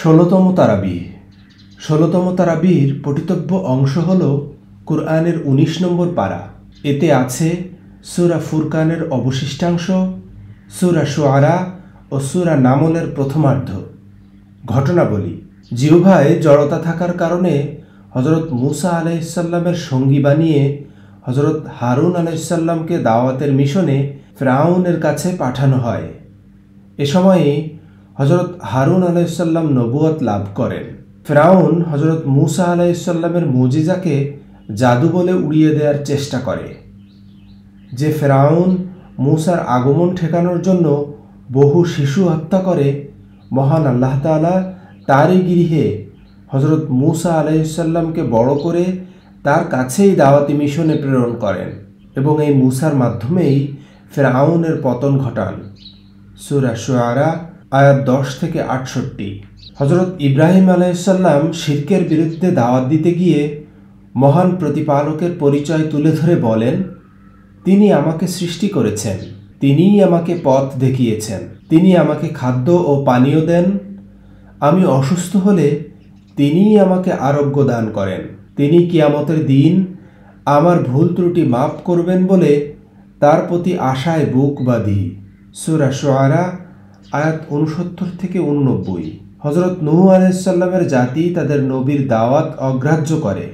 ষোলতম তারাবিহ। ষোলতম তারাবির পঠিতব্য অংশ হল কুরআনের ১৯ নম্বর পারা। এতে আছে সূরা ফুরকানের অবশিষ্টাংশ, সূরা শুআরা ও সূরা নামলের প্রথমার্ধ। ঘটনাবলী: জিহ্বায় জড়তা থাকার কারণে হযরত মূসা আলাইহিসসালামের সঙ্গী বানিয়ে হযরত হারুন আলাইহিসসালামকে দাওয়াতের মিশনে ফিরআউনের কাছে পাঠানো হয়। এ সময়ে হযরত হারুন আলাইহিসসালাম নবুয়ত লাভ করেন। ফিরআউন হযরত মূসা আলাইহিসসালামের মুজিজাকে জাদু বলে উড়িয়ে দেওয়ার চেষ্টা করে। যে ফিরআউন মূসার আগমন ঠেকানোর জন্য বহু শিশু হত্যা করে, মহান আল্লাহ তাআলা তারই গৃহে হযরত মূসা আলাইহিসসালামকে বড় করে তার কাছেই দাওয়াতি মিশনে প্রেরণ করেন এবং এই মূসার মাধ্যমেই ফিরআউনের পতন ঘটান। সূরা শুআরা আয়াত 10 থেকে 68। হযরত ইব্রাহিম আলাইহিসসালাম শিরকের বিরুদ্ধে দাওয়াত দিতে গিয়ে মহান প্রতিপালকের পরিচয় তুলে ধরে বলেন, তিনি আমাকে সৃষ্টি করেছেন, তিনিই আমাকে পথ দেখিয়েছেন, তিনি আমাকে খাদ্য ও পানীয় দেন, আমি অসুস্থ হলে তিনিই আমাকে আরোগ্য দান করেন, তিনি কিয়ামতের দিন আমার ভুল ত্রুটি মাফ করবেন বলে তার প্রতি আশায় বুক বাঁধি। সূরা শুআরা আয়াত 69 থেকে 89। হযরত নূহ আলাইহিসসালামের জাতি তাদের নবীর দাওয়াত অগ্রাহ্য করে।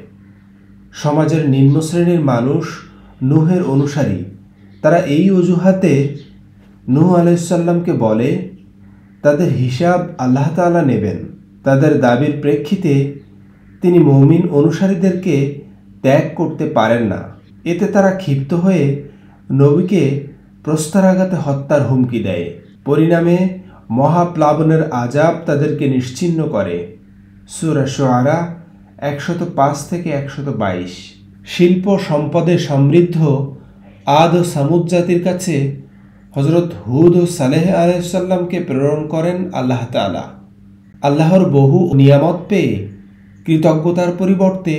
সমাজের নিম্ন শ্রেণীর মানুষ নূহের অনুসারী, তারা এই অজুহাতে নূহ আলাইহিসসালামকে বলে তাদের হিসাব আল্লাহ তাআলা নেবেন। তাদের দাবির প্রেক্ষিতে তিনি মুমিন অনুসারীদেরকে ত্যাগ করতে পারেন না। এতে তারা ক্ষিপ্ত হয়ে নবীকে প্রস্তরাঘাতে হত্যার হুমকি দেয়। পরিণামে মহাপ্লাবনের আযাব তাদেরকে নিশ্চিহ্ন করে। সূরা শুআরা 105 থেকে 122। শিল্প সম্পদে সমৃদ্ধ আদ ও সামুদ জাতির কাছে হযরত হুদ ও সালেহ আলাইহিসসালামকে প্রেরণ করেন আল্লাহ তাআলা। আল্লাহর বহু নিয়ামত পেয়ে কৃতজ্ঞতার পরিবর্তে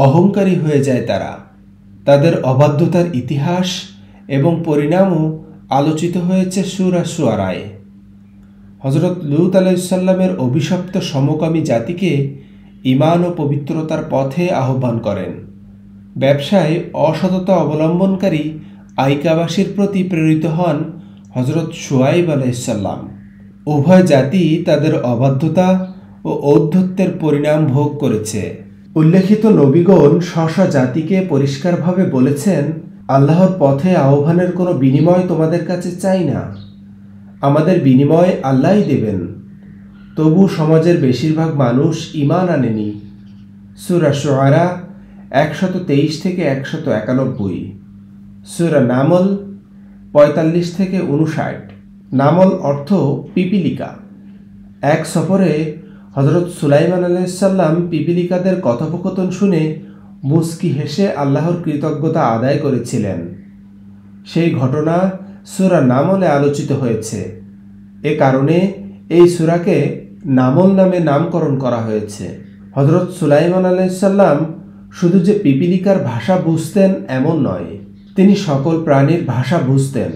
অহংকারী হয়ে যায় তারা। তাদের অবাধ্যতার ইতিহাস এবং পরিণামও আলোচিত হয়েছে সূরা শুআরায়। হযরত লূত আলাইহিসসালামের অভিশপ্ত সমকামী জাতিকে ঈমান ও পবিত্রতার পথে আহ্বান করেন। ব্যবসায় অসততা অবলম্বনকারী আইকাবাসীর প্রতি প্রেরিত হন হযরত শুআয়ব আলাইহিসসালাম। উভয় জাতি তাদের অবাধ্যতা ও ঔদ্ধত্যের পরিণাম ভোগ করেছে। উল্লেখিত নবীগণ স্ব জাতিকে পরিষ্কারভাবে বলেছেন, আল্লাহর পথে আহ্বানের কোনো বিনিময় তোমাদের কাছে চাই না, আমাদের বিনিময় আল্লাহই দেবেন। তবু সমাজের বেশিরভাগ মানুষ ঈমান আনেনি। সূরা শুআরা 123 থেকে 191। সূরা নামল 45 থেকে 59। নামল অর্থ পিপিলিকা। এক সফরে হযরত সুলাইমান আলাইহিসসালাম পিপিলিকাদের কথোপকথন শুনে মুস্কি হেসে আল্লাহর কৃতজ্ঞতা আদায় করেছিলেন। সেই ঘটনা সূরা নামলে আলোচিত হয়েছে। এ কারণে এই সূরাকে নামল নামে নামকরণ করা হয়েছে। হযরত সুলাইমান আলাইহিসসালাম শুধু যে পিপিলিকার ভাষা বুঝতেন এমন নয়, তিনি সকল প্রাণীর ভাষা বুঝতেন।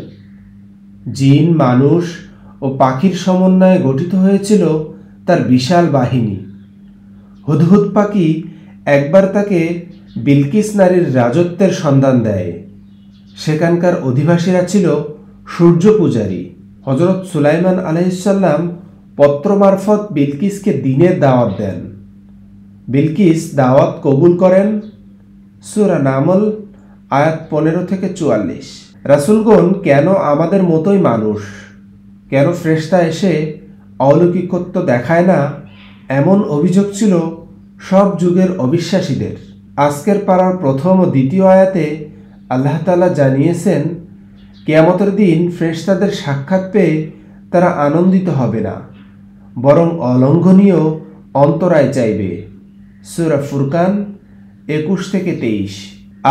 জিন, মানুষ ও পাখির সমন্বয়ে গঠিত হয়েছিল তার বিশাল বাহিনী। হুদহুদ পাখি একবার তাকে বিলকিস নারীর রাজত্বের সন্ধান দেয়। সেখানকার অধিবাসীরা ছিল সূর্য পূজারী। হযরত সুলাইমান আলাইহিসসালাম পত্র মারফত বিলকিসকে দ্বীনের দাওয়াত দেন। বিলকিস দাওয়াত কবুল করেন। সূরা নামল আয়াত 15 থেকে 44। রাসূলগণ কেন আমাদের মতোই মানুষ, কেন ফেরেশতা এসে অলৌকিকত্ব দেখায় না, এমন অভিযোগ ছিল সব যুগের অবিশ্বাসীদের। আজকের পারার প্রথম ও দ্বিতীয় আয়াতে আল্লাহ তাআলা জানিয়েছেন, কিয়ামতের দিন ফেরেশতাদের সাক্ষাৎ পেয়ে তারা আনন্দিত হবে না, বরং অলঙ্ঘনীয় অন্তরায় চাইবে। সূরা ফুরকান 21 থেকে 23।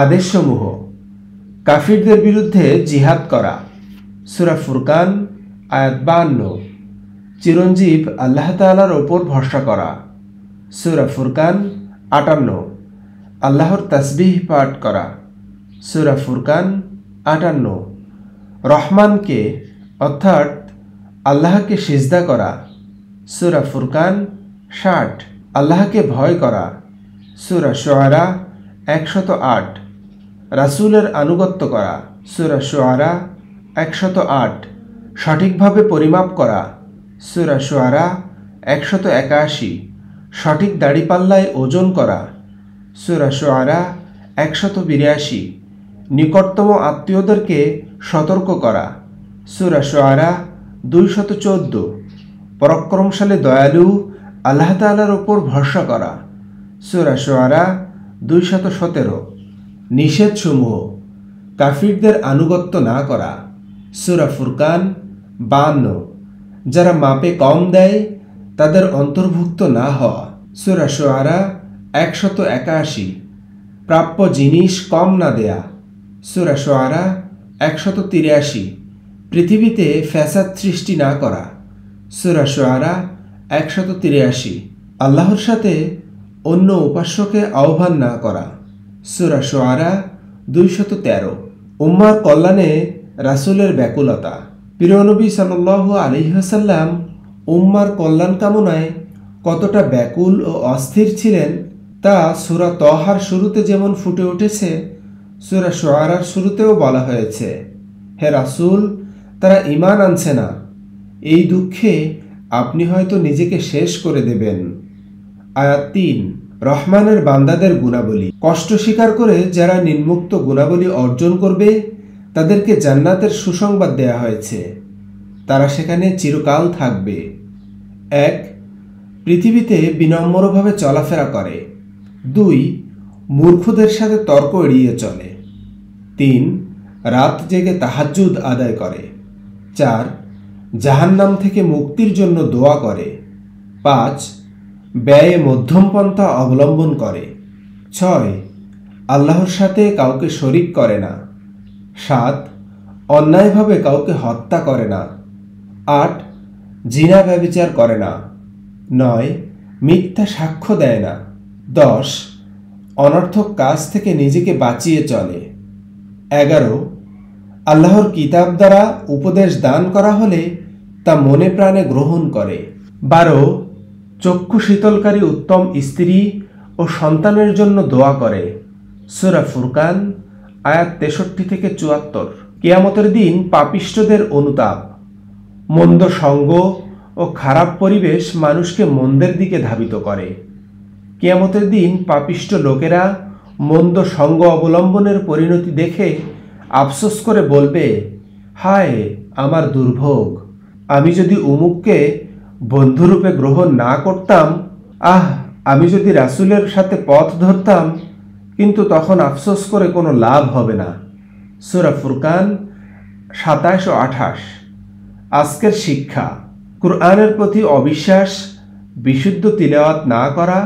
আদেশসমূহ: কাফিরদের বিরুদ্ধে জিহাদ করা। সূরা ফুরকান আয়াত 52। চিরঞ্জীব আল্লাহ তাআলার ওপর ভরসা করা। সূরা ফুরকান 58। আল্লাহর তাসবিহ পাঠ করা। সূরা ফুরকান 58। রহমানকে অর্থাৎ আল্লাহকে সিজদা করা। সূরা ফুরকান 60 আল্লাহকে ভয় করা, সূরা শুআরা 108। রাসূলের আনুগত্য করা, সূরা শুআরা 108। সঠিকভাবে পরিমাপ করা, সূরা শুআরা 181। সঠিক দাড়িপাল্লায় ওজন করা, সূরা শুআরা 182। নিকটতম আত্মীয়দেরকে সতর্ক করা, সূরা শুআরা 214। পরাক্রমশালী দয়ালু আল্লাহ তাআলার ওপর ভরসা করা, সূরা শুআরা 217। নিষেধসমূহ, কাফিরদের আনুগত্য না করা, সূরা ফুরকান 52। যারা মাপে কম দেয় তাদের অন্তর্ভুক্ত না হওয়া, সূরা শুআরা 181। প্রাপ্য জিনিস কম না দেয়া, সূরা শুআরা 183। পৃথিবীতে ফ্যাসাদ সৃষ্টি না করা, সূরা শুআরা 183। আল্লাহর সাথে অন্য উপাস্যকে আহ্বান না করা, সূরা শুআরা 213। উম্মার কল্যাণে রাসূলের ব্যাকুলতা, প্রিয় নবী সাল্লাল্লাহু আলাইহি ওয়াসাল্লাম উম্মার কল্যাণ কামনায় কতটা ব্যাকুল ও অস্থির ছিলেন তা সূরা তহার শুরুতে যেমন ফুটে উঠেছে, সূরা শুআরার শুরুতেও বলা হয়েছে, হে রাসূল, তারা ঈমান আনছে না, এই দুঃখে আপনি হয়তো নিজেকে শেষ করে দেবেন। আয়াত 3। রহমানের বান্দাদের গুণাবলী, কষ্ট স্বীকার করে যারা নিম্নোক্ত গুণাবলী অর্জন করবে তাদেরকে জান্নাতের সুসংবাদ দেয়া হয়েছে, তারা সেখানে চিরকাল থাকবে। 1 পৃথিবীতে বিনম্রভাবে চলাফেরা করে। 2 মূর্খদের সাথে তর্ক এড়িয়ে চলে। 3 রাত জেগে তাহাজ্জুদ আদায় করে। 4 জাহান্নাম থেকে মুক্তির জন্য দোয়া করে। 5 ব্যয়ে মধ্যম পন্থা অবলম্বন করে। 6 আল্লাহর সাথে কাউকে শরিক করে না। 7 অন্যায়ভাবে কাউকে হত্যা করে না। 8 জিনা ব্যভিচার করে না। 9 মিথ্যা সাক্ষ্য দেয় না। 10 অনর্থক কাজ থেকে নিজেকে বাঁচিয়ে চলে। 11 আল্লাহর কিতাব দ্বারা উপদেশ দান করা হলে তা মনে প্রাণে গ্রহণ করে। 12 চক্ষু শীতলকারী উত্তম স্ত্রী ও সন্তানের জন্য দোয়া করে। সূরা ফুরকান আয়াত 63 থেকে 74। কিয়ামতের দিন পাপিষ্ঠদের অনুতাপ, মন্দ সঙ্গ ও খারাপ পরিবেশ মানুষকে মন্দের দিকে ধাবিত করে। কিয়ামতের দিন পাপিষ্ঠ লোকেরা মন্দ সঙ্গ অবলম্বনের পরিণতি দেখে আফসোস করে বলবে, হায় আমার দুর্ভোগ, আমি যদি উমুককে বন্ধুরূপে গ্রহণ না করতাম, আমি যদি রাসূলের সাথে পথ ধরতাম, কিন্তু তখন আফসোস করে কোনো লাভ হবে না। সূরা ফুরকান 27 ও 28। আজকের শিক্ষা, কুরআনের প্রতি অবিশ্বাস, বিশুদ্ধ তিলাওয়াত না করা,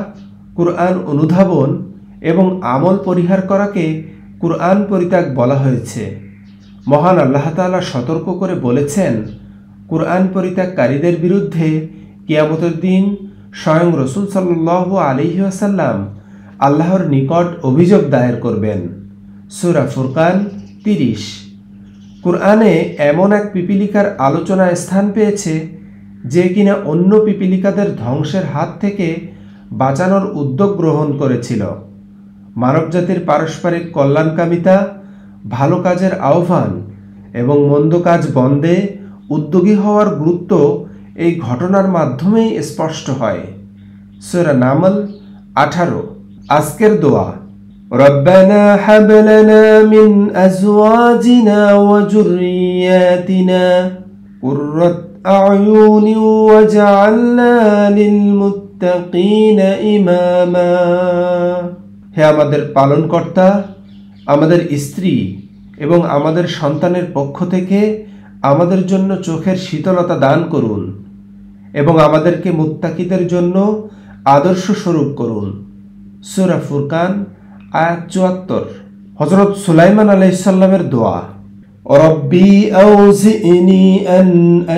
কুরআন অনুধাবন এবং আমল পরিহার করাকে কুরআন পরিত্যাগ বলা হয়েছে। মহান আল্লাহ তাআলা সতর্ক করে বলেছেন, কুরআন পরিত্যাগকারীদের বিরুদ্ধে কিয়ামতের দিন স্বয়ং রাসূল সাল্লাল্লাহু আলাইহি ওয়াসাল্লাম আল্লাহর নিকট অভিযোগ দায়ের করবেন। সূরা ফুরকান 30। কুরআনে এমন এক পিপীলিকার আলোচনা স্থান পেয়েছে যে কিনা অন্য পিপীলিকাদের ধ্বংসের হাত থেকে বাঁচানোর উদ্যোগ গ্রহণ করেছিল। মানবজাতির পারস্পরিক কল্যাণকামিতা, ভালো কাজের আহ্বান এবং মন্দ কাজ বন্ধে উদ্যোগী হওয়ার গুরুত্ব এই ঘটনার মাধ্যমেই স্পষ্ট হয়। সূরা নামল 18। আজকের দোয়া, রব্বানা হাব লানা মিন আজওয়াজিনা ওয়া যুররিয়াতিনা কুররাত আ'য়ুন ওয়াজআলনা লিল মুত্তাকিনা ইমামা। হে আমাদের পালনকর্তা, আমাদের স্ত্রী এবং আমাদের সন্তানের পক্ষ থেকে আমাদের জন্য চোখের শীতলতা দান করুন এবং আমাদেরকে মুত্তাকিদের জন্য আদর্শ স্বরূপ করুন। সূরা ফুরকান আয়াত 74। হযরত সুলাইমান আলাইহিস সালামের দোয়া, রব্বি আউজি'নি আন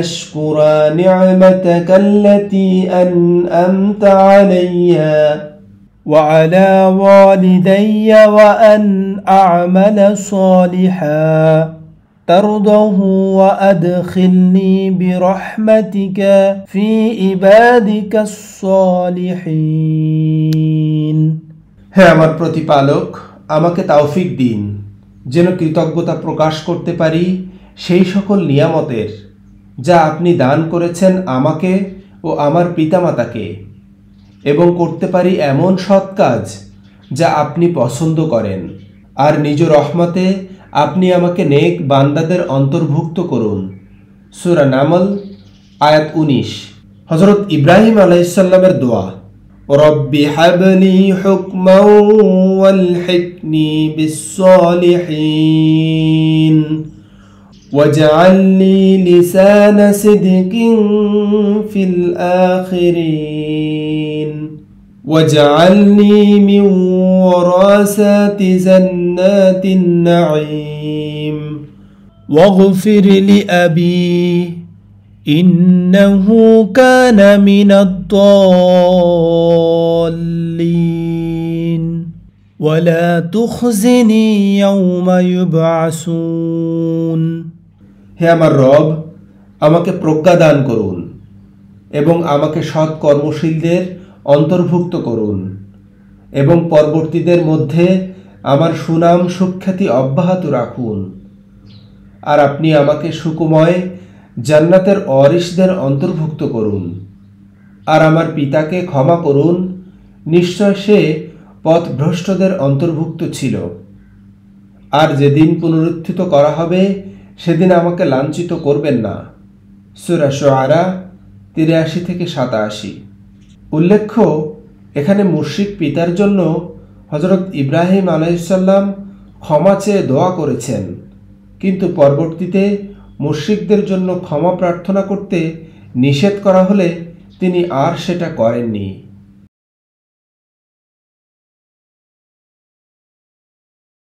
আশকুরা নি'মাতাকাল্লাতী আন'আমতা আলাইয়া ওয়া আলা ওয়ালিদাইয়া ওয়া আন আ'মালা সালিহা ترضه وأدخلني برحمتك في عبادك الصالحين হে আমার প্রতিপালক, আমাকে তাওফিক দিন যেন কৃতজ্ঞতা প্রকাশ করতে পারি সেই সকল নিয়ামতের যা আপনি দান করেছেন আমাকে ও আমার পিতামাতাকে, এবং করতে পারি এমন সৎ কাজ যা আপনি পছন্দ করেন। আর নিজ রহমতে আপনি আমাকে নেক বান্দাদের অন্তর্ভুক্ত করুন। সূরা নামল আয়াত 19। হযরত ইব্রাহিম আলাইহিস সালামের দোয়া, রব্বি হাবলি হুকমান ওয়ালহিকনি বিস-সালিহিন ওয়াজআলনি লিসানা সিদকিন ফিল আখিরিন واجعلني من ورثة جنات النعيم واغفر لأبي إنه كان من الضالين ولا تخزني يوم يبعثون হে আমার রব, আমাকে প্রজ্ঞা দান করুন এবং আমাকে সৎ কর্মশীলদের অন্তর্ভুক্ত করুন এবং পরবর্তীদের মধ্যে আমার সুনাম সুখ্যাতি অব্যাহত রাখুন। আর আপনি আমাকে সুকুময় জান্নাতের ওয়ারিসদের অন্তর্ভুক্ত করুন। আর আমার পিতাকে ক্ষমা করুন, নিশ্চয় সে পথভ্রষ্টদের অন্তর্ভুক্ত ছিল। আর যেদিন পুনরুত্থিত করা হবে সেদিন আমাকে লাঞ্ছিত করবেন না। সূরা শুআরা 83-87। উল্লেখ্য, এখানে মুশরিক পিতার জন্য হযরত ইব্রাহিম আলাইহিস সালাম ক্ষমা চেয়ে দোয়া করেছেন, কিন্তু পরবর্তীতে মুশরিকদের জন্য ক্ষমা প্রার্থনা করতে নিষেধ করা হলে তিনি আর সেটা করেননি।